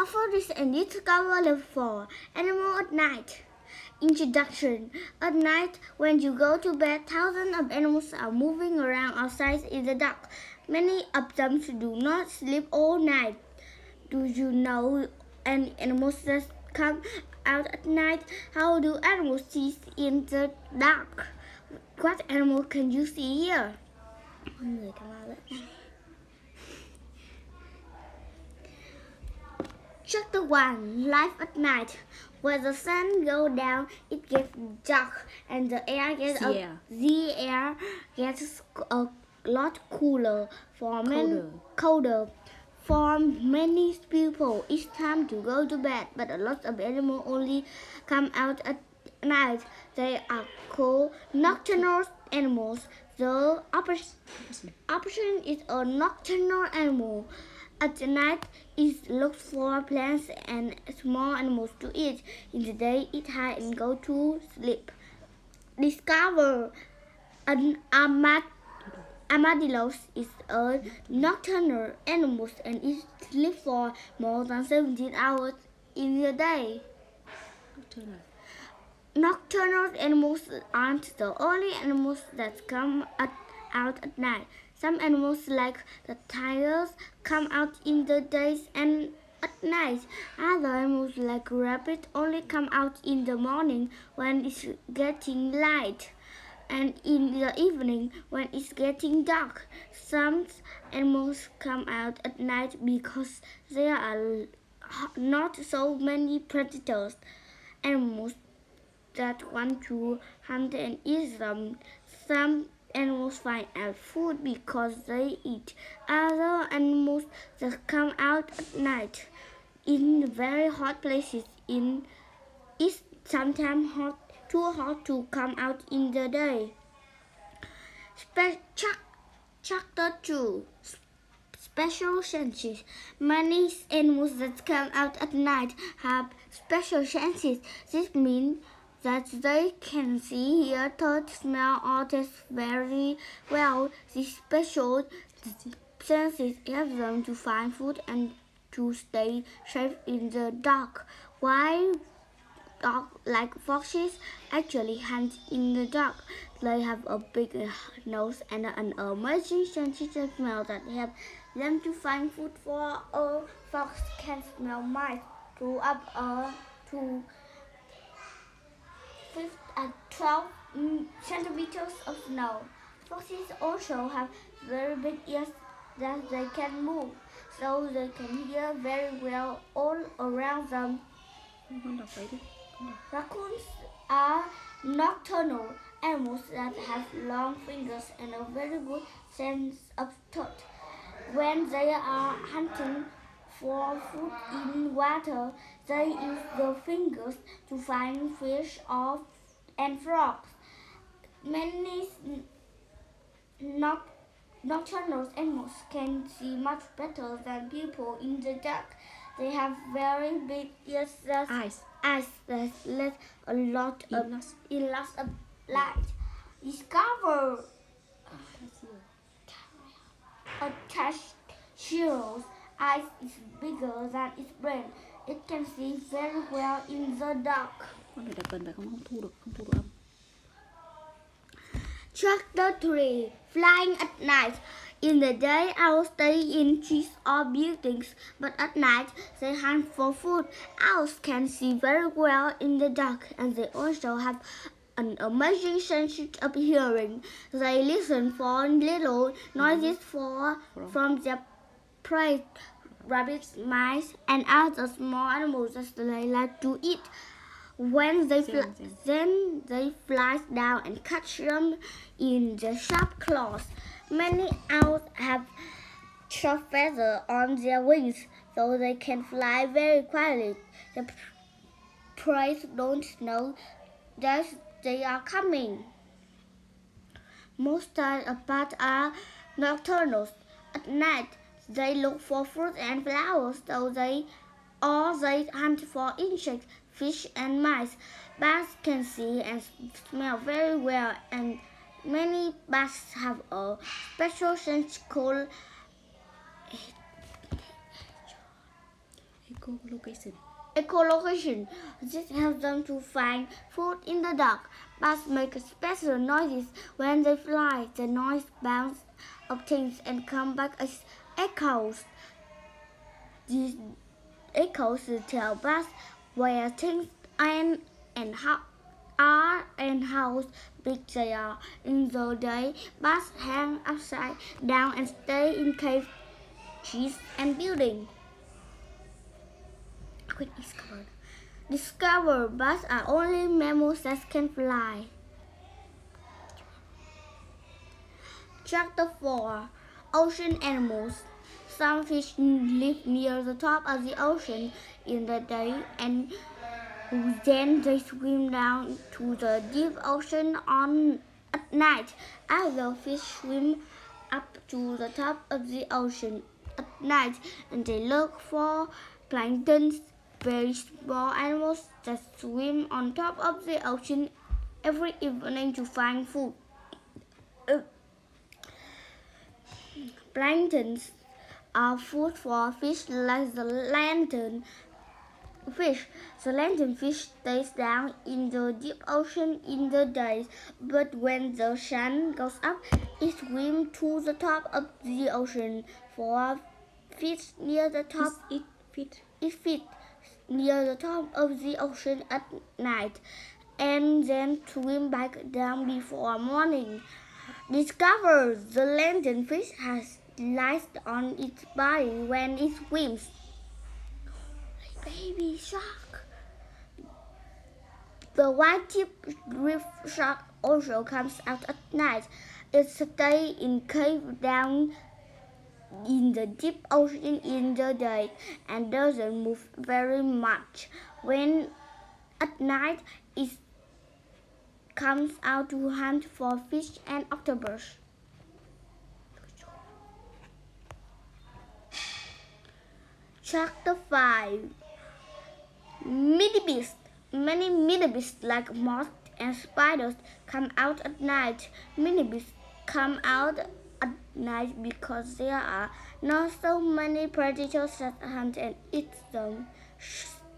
After this and discover level 4, Animal at Night. Introduction. At night, when you go to bed, thousands of animals are moving around outside in the dark. Many of them do not sleep all night. Do you know any animals that come out at night? How do animals see in the dark? What animal can you see here? Mọi người come out at night. Chapter 1. Life at night. When the sun goes down, it gets dark and the air gets a lot cooler. Colder. For many people, it's time to go to bed, but a lot of animals only come out at night. They are called nocturnal animals. The opposite is a nocturnal animal. At night, it looks for plants and small animals to eat. In the day, it hides and goes to sleep. Discover an armadillo is a nocturnal animal and it sleeps for more than 17 hours in a day. Nocturnal animals aren't the only animals that come out at night. Some animals like the tigers come out in the days and at night. Other animals like rabbits only come out in the morning when it's getting light and in the evening when it's getting dark. Some animals come out at night because there are not so many predators. Animals that want to hunt and eat them. Some animals find out food because they eat. Other animals that come out at night in very hot places. It's sometimes too hot to come out in the day. Chapter 2. Special senses. Many animals that come out at night have special senses. This means that they can see, hear, touch, smell, or taste very well. These special senses help them to find food and to stay safe in the dark. While dogs, like foxes, actually hunt in the dark. They have a big nose and an amazing sense of smell that help them to find food. For a fox can smell mice to up to 12 centimeters of snow. Foxes also have very big ears that they can move, so they can hear very well all around them. Raccoons are nocturnal animals that have long fingers and a very good sense of touch. When they are hunting for food in water, they use the fingers to find fish and frogs. Many nocturnal animals can see much better than people in the dark. They have very big ears eyes that let a lot of light. Discover a tarantula's eyes is bigger than its brain. It can see very well in the dark. Chapter 3. Flying at night. In the day, owls stay in trees or buildings, but at night they hunt for food. Owls can see very well in the dark, and they also have an amazing sense of hearing. They listen for little noises from their prey, rabbits, mice, and other small animals that they like to eat. When they then they fly down and catch them in the sharp claws. Many owls have sharp feathers on their wings, so they can fly very quietly. The prey don't know that they are coming. Most of bats are nocturnal. At night, they look for fruit and flowers, they hunt for insects, fish, and mice. Bats can see and smell very well, and many bats have a special sense called echolocation. This helps them to find food in the dark. Bats make special noises when they fly. The noise bounces off things and come back as echoes. These echoes tell bats where things and how are and how big they are. In the day, bats hang upside down and stay in caves, trees, and buildings. Discover bats are only mammals that can fly. Chapter 4. Ocean Animals. Some fish live near the top of the ocean in the day and then they swim down to the deep ocean at night. Other fish swim up to the top of the ocean at night and they look for plankton, very small animals that swim on top of the ocean every evening to find food. Planktons are food for fish like the lantern fish. The lantern fish stays down in the deep ocean in the day, but when the sun goes up, it swims to the top of the ocean. For fish near the top, it feeds near the top of the ocean at night, and then swim back down before morning. Discover the lantern fish has lice on its body when it swims. Baby shark. The white-tipped reef shark also comes out at night. It stays in cave down in the deep ocean in the day and doesn't move very much. When at night, it comes out to hunt for fish and octopus. Chapter 5. Millipedes. Many millipedes like moths and spiders come out at night. Millipedes come out at night because there are not so many predators that hunt and eat them.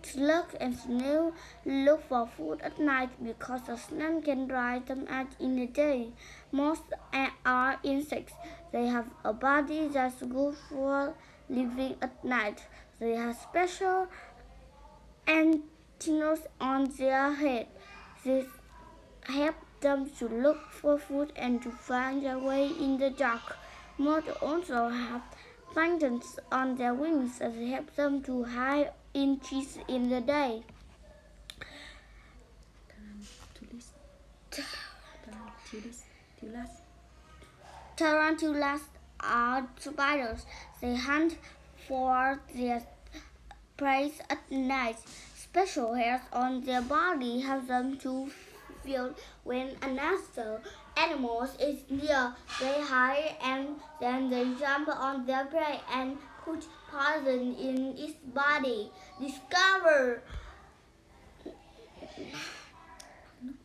Slugs and snails look for food at night because the sun can dry them out in the day. Moths are insects. They have a body that's good for living at night. They have special antennas on their head. This helps them to look for food and to find their way in the dark. Moths also have planktons on their wings that help them to hide in trees in the day. Tarantulas are spiders. They hunt for their prey at night. Special hairs on their body help them to feel when another animal is near. They hide and then they jump on their prey and put poison in its body. Discover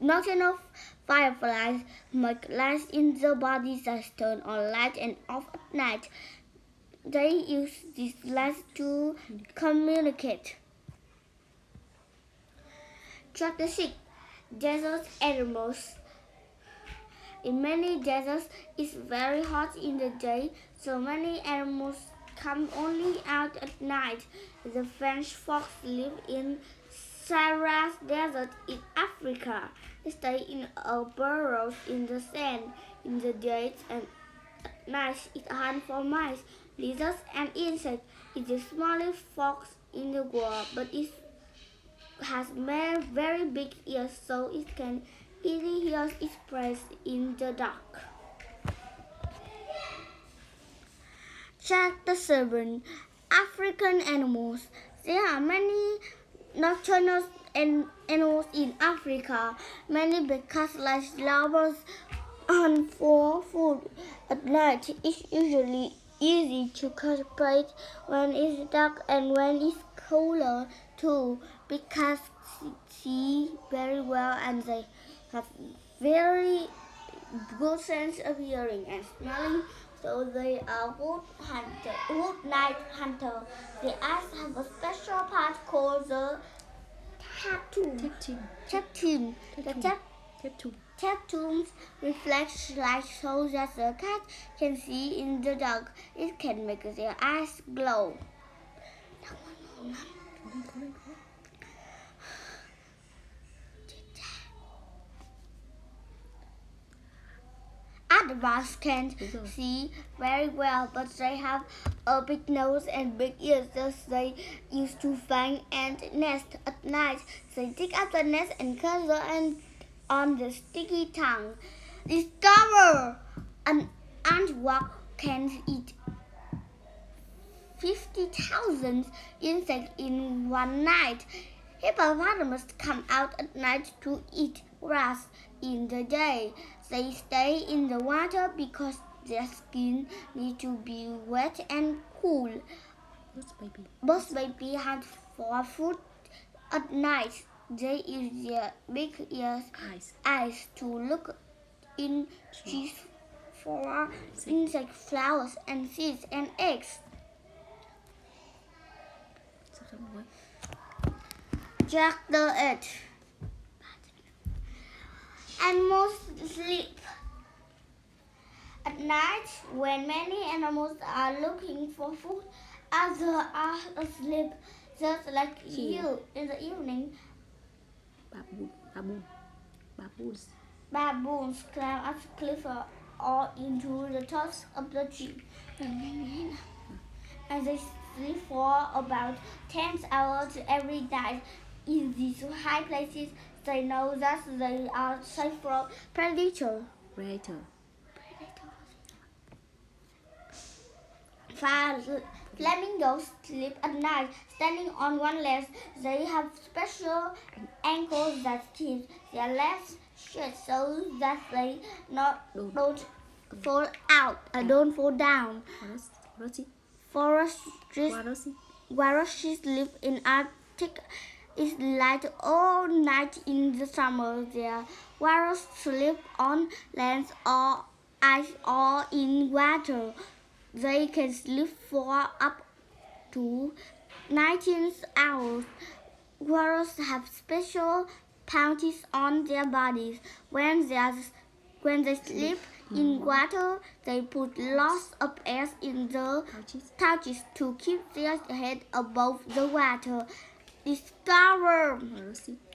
nocturnal fireflies make lights in their bodies that turn on light and off at night. They use these lights to communicate. Chapter 6. Desert Animals. In many deserts, it's very hot in the day, so many animals come only out at night. The French fox live in Sahara Desert in Africa. They stay in burrows in the sand in the day and at night it hunts for mice, lizards, and insects. It's the smallest fox in the world, but it has very big ears, so it can easily hear its prey in the dark. Chapter 7. African Animals. There are many nocturnal animals in Africa. Many big cats like lovers hunt for food at night. It's usually easy to catch prey when it's dark and when it's cooler too. Big cats see very well and they have very good sense of hearing and smelling So they are good night hunter. The eyes have a special part called the tattoo. Tattoo. The tattoos reflect light so that the cat can see in the dark. It can make their eyes glow. Adults can't see very well, but they have a big nose and big ears that they use to find ant nests at night. They dig up the nest and cut the ant on the sticky tongue. Discover! An antwalk can eat 50,000 insects in one night. Hippopotamus come out at night to eat grass in the day. They stay in the water because their skin needs to be wet and cool. Both baby hunt for food at night. They use their big eyes to look in trees for insect flowers and seeds and eggs. Chapter 8. Animals sleep. At night, when many animals are looking for food, others are asleep, just like you. In the evening, baboons climb up the cliff or into the tops of the tree. And they sleep for about 10 hours every night. In these high places, they know that they are safe from predators. Flamingos sleep at night, standing on one leg. They have special ankles that keep their legs straight so that they don't fall down. Walruses live in Arctic. It's light all night in the summer. Their walrus sleep on land or ice or in water. They can sleep for up to 19 hours. Walrus have special pouches on their bodies. When they sleep in water, they put lots of air in the pouches to keep their head above the water. Discover!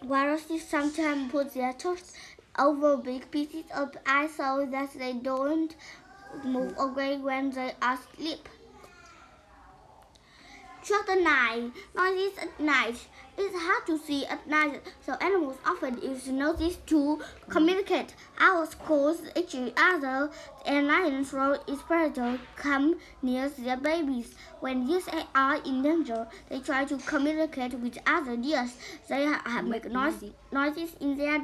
Walruses sometimes put their toes over big pieces of ice so that they don't move away when they are asleep. Chapter 9. Noises at night. It's hard to see at night, so animals often use noises to communicate. Owls call each other, and lions from its predators come near their babies. When these are in danger, they try to communicate with other deers. They make noises in their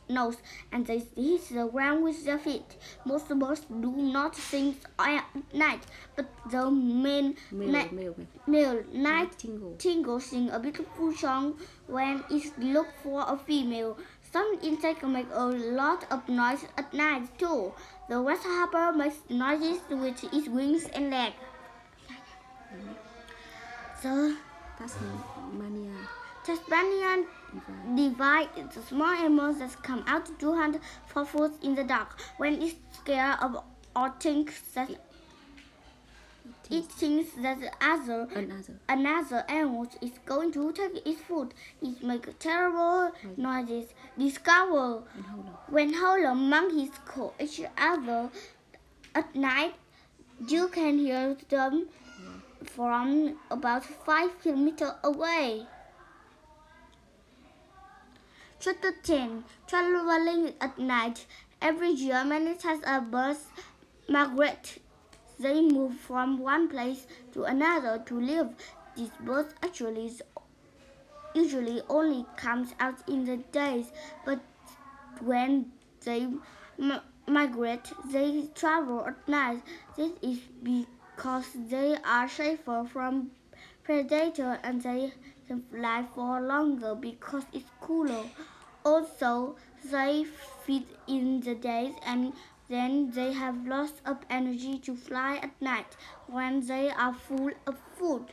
nose, and they hit the ground with their feet. Most birds do not sing at night, but the male nightingale sings a beautiful song when it looks for a female. Some insects make a lot of noise at night too. The grasshopper makes noises with its wings and legs. The Tasmanian divide is a small animal that comes out to hunt for food in the dark. When it's scared of or thinks that another animal is going to take its food, it makes terrible noises. Discover! When howler monkeys call each other at night, you can hear them from about 5 kilometers away. Chapter 10. Traveling at night. Every year, many types of birds migrate. They move from one place to another to live. These birds usually only comes out in the days, but when they migrate, they travel at night. This is because they are safer from predators and they can fly for longer because it's cooler. Also, they feed in the days and then they have lots of energy to fly at night when they are full of food.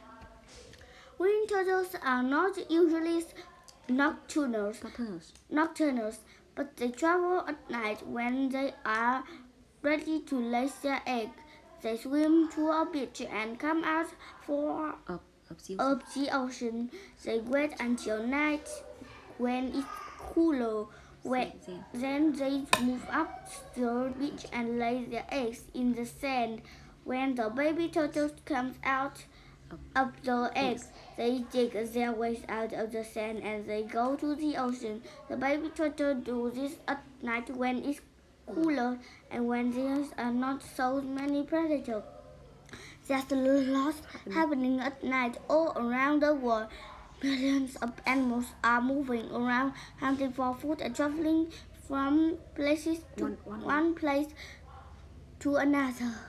Green turtles are not usually nocturnal, but they travel at night when they are ready to lay their egg. They swim to a beach and come out of the ocean. They wait until night when it's cooler. Then they move up the beach and lay their eggs in the sand. When the baby turtles come out of the eggs, they dig their ways out of the sand and they go to the ocean. The baby turtles do this at night when it's cooler and when there are not so many predators. There's a lot happening at night all around the world. Millions of animals are moving around, hunting for food and traveling from one place to another.